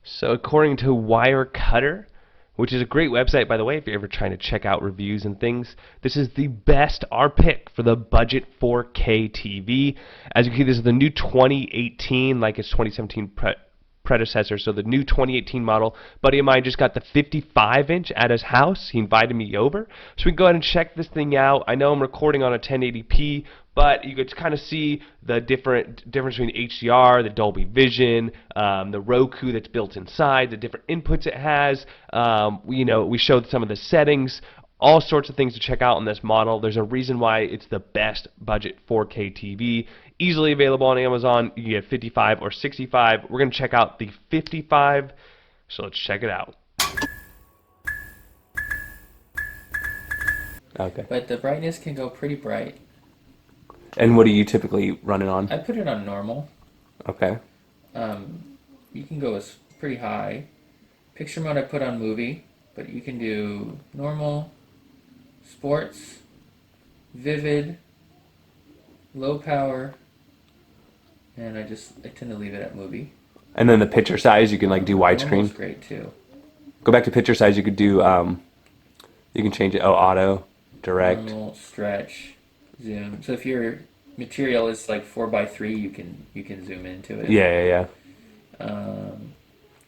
So according to Wirecutter, which is a great website, by the way, if you're ever trying to check out reviews and things, this is the best, our pick for the budget 4K TV. As you can see, this is the new 2018, like its 2017 predecessor, so the new 2018 model. Buddy of mine just got the 55-inch at his house. He invited me over, so we can go ahead and check this thing out. I know I'm recording on a 1080p, but you could kind of see the difference between HDR, the Dolby Vision, the Roku that's built inside, the different inputs it has. We showed some of the settings, all sorts of things to check out on this model. There's a reason why it's the best budget 4K TV. Easily available on Amazon. You can get 55 or 65. We're going to check out the 55, so let's check it out. Okay. But the brightness can go pretty bright. And what are you typically running on? I put it on normal. Okay. You can go as pretty high. Picture mode I put on movie, but you can do normal, sports, vivid, low power, and I tend to leave it at movie. And then the picture size, you can like do widescreen. Normal's great too. Go back to picture size. You could do you can change it. Oh, auto, direct. Normal, stretch, zoom. So if your material is like 4:3, you can zoom into it. Yeah.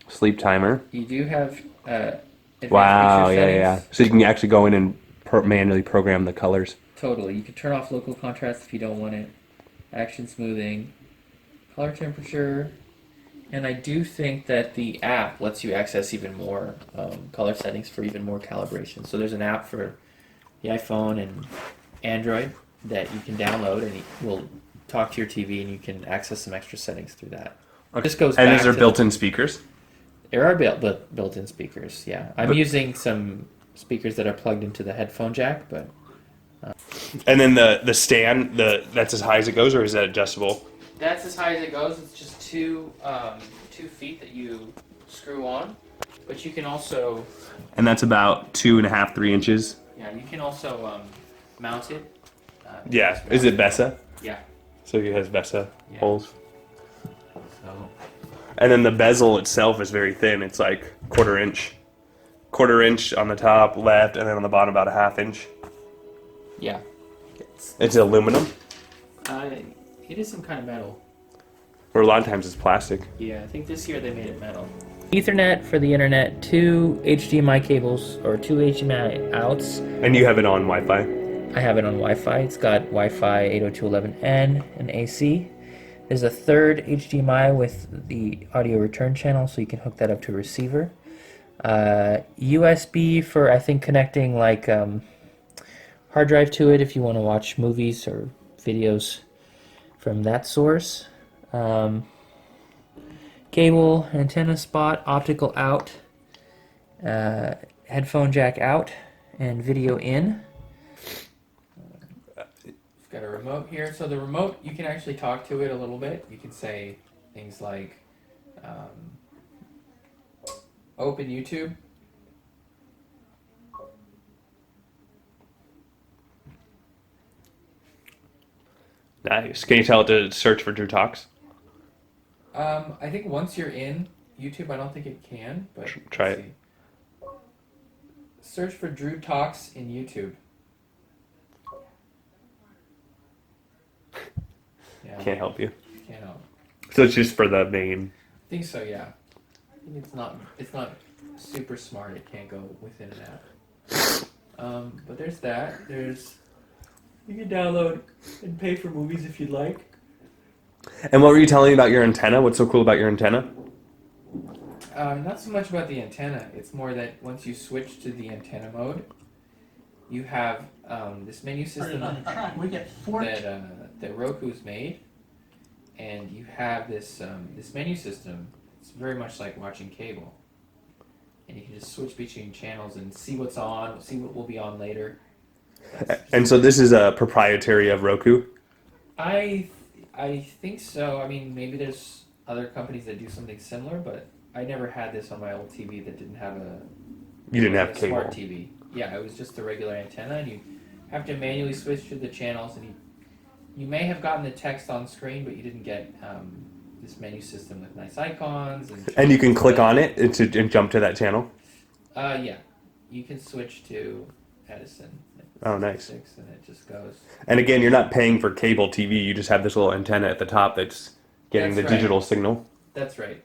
Sleep timer. You do have advanced Wow, picture settings. yeah. So you can actually go in and manually program the colors. Totally. You can turn off local contrast if you don't want it. Action smoothing, color temperature, and I do think that the app lets you access even more color settings for even more calibration. So there's an app for the iPhone and Android that you can download, and it will talk to your TV, and you can access some extra settings through that. Okay. This goes and back is there to built-in speakers? There are built-in speakers. Yeah, I'm using some speakers that are plugged into the headphone jack, but. And then the stand, that's as high as it goes, or is that adjustable? That's as high as it goes. It's just two feet that you screw on, but you can also. And that's about 2.5, 3 inches. Yeah, you can also mount it. Yeah. Is it VESA? Yeah. So it has VESA holes. So. And then the bezel itself is very thin. It's like quarter inch on the top left, and then on the bottom about a 1/2 inch. Yeah. It's aluminum. It is some kind of metal. Or a lot of times it's plastic. Yeah, I think this year they made it metal. Ethernet for the internet, 2 HDMI cables or 2 HDMI outs. And you have it on Wi-Fi? I have it on Wi-Fi. It's got Wi-Fi 802.11n and AC. There's a third HDMI with the audio return channel, so you can hook that up to a receiver. USB for, I think, connecting like hard drive to it if you want to watch movies or videos from that source. Cable, antenna spot, optical out, headphone jack out, and video in. It's got a remote here. So the remote, you can actually talk to it a little bit. You can say things like open YouTube. Nice. Can you tell it to search for Drew Talks? I think once you're in YouTube, I don't think it can, but try it. Search for Drew Talks in YouTube. Yeah. Can't help you. Can't help. So it's just for the main. I think so, yeah. I think it's not super smart. It can't go within an app. But there's that. You can download and pay for movies if you'd like. And what were you telling me about your antenna? What's so cool about your antenna? Not so much about the antenna. It's more that once you switch to the antenna mode, you have this menu system that Roku's made, and you have this menu system. It's very much like watching cable, and you can just switch between channels and see what's on, see what will be on later. And so this is a proprietary of Roku? I think so. I mean, maybe there's other companies that do something similar, but I never had this on my old TV that didn't have You didn't have cable. Smart TV. Yeah, it was just the regular antenna, and you have to manually switch to the channels, and you may have gotten the text on screen, but you didn't get the this menu system with nice icons. And you can click on it and jump to that channel? Yeah. You can switch to Edison. Oh, nice. And it just goes. And again, you're not paying for cable TV. You just have this little antenna at the top that's getting the digital signal. That's right.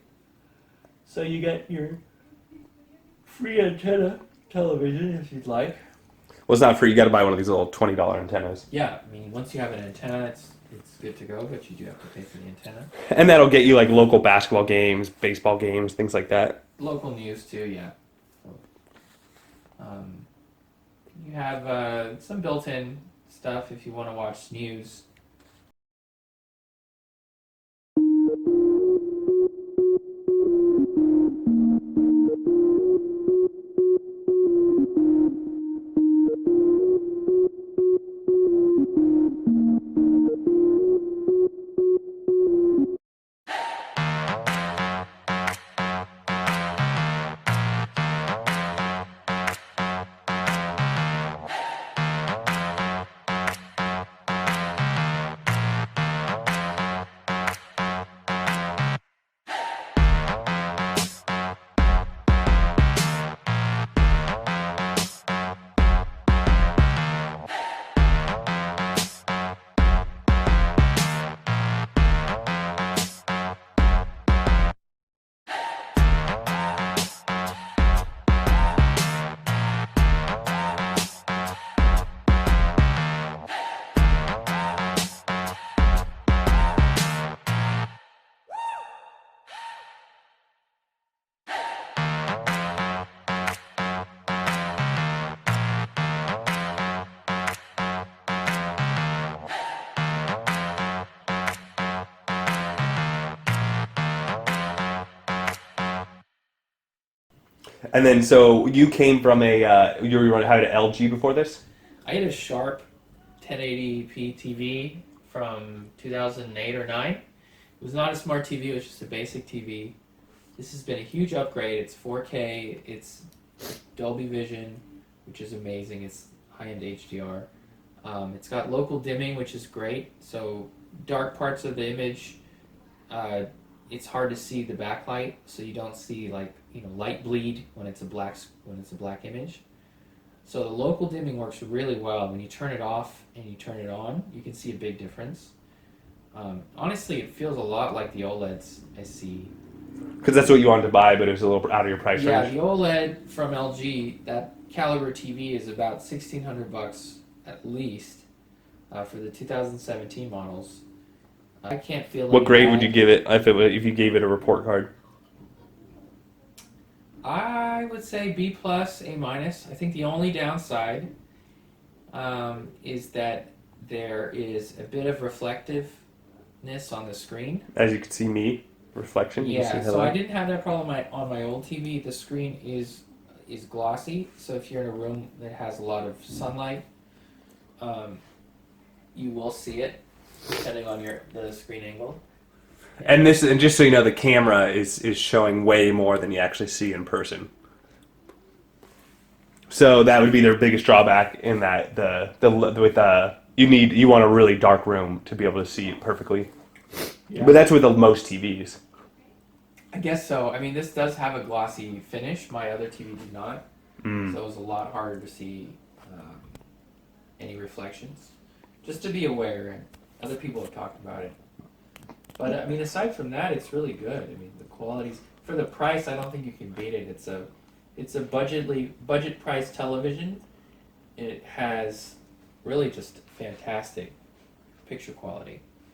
So you get your free antenna television if you'd like. Well, it's not free. You got to buy one of these little $20 antennas. Yeah, I mean, once you have an antenna, it's good to go, but you do have to pay for the antenna. And that'll get you like local basketball games, baseball games, things like that. Local news too, yeah. You have some built-in stuff if you want to watch news. And then, so you came from you were had an LG before this? I had a Sharp 1080p TV from 2008 or 9. It was not a smart TV, it was just a basic TV. This has been a huge upgrade. It's 4K, it's Dolby Vision, which is amazing. It's high-end HDR. It's got local dimming, which is great. So dark parts of the image, it's hard to see the backlight, so you don't see light bleed when it's a black image. So the local dimming works really well. When you turn it off and you turn it on, you can see a big difference. Honestly, it feels a lot like the OLEDs I see. Because that's what you wanted to buy, but it was a little out of your price range. Yeah, the OLED from LG, that caliber TV is about $1,600 at least for the 2017 models. I can't feel. What grade would you give it if you gave it a report card? I would say B+, A-. I think the only downside is that there is a bit of reflectiveness on the screen. As you can see, reflection. Yeah, so I didn't have that problem on my old TV. The screen is glossy, so if you're in a room that has a lot of sunlight, you will see it depending on the screen angle. And just so you know, the camera is showing way more than you actually see in person. So that would be their biggest drawback in that you want a really dark room to be able to see it perfectly. Yeah. But that's with most TVs. I guess so. I mean, this does have a glossy finish. My other TV did not, so it was a lot harder to see any reflections. Just to be aware, and other people have talked about it. But I mean, aside from that, it's really good. I mean, the quality's for the price. I don't think you can beat it. It's a budget price television. It has really just fantastic picture quality.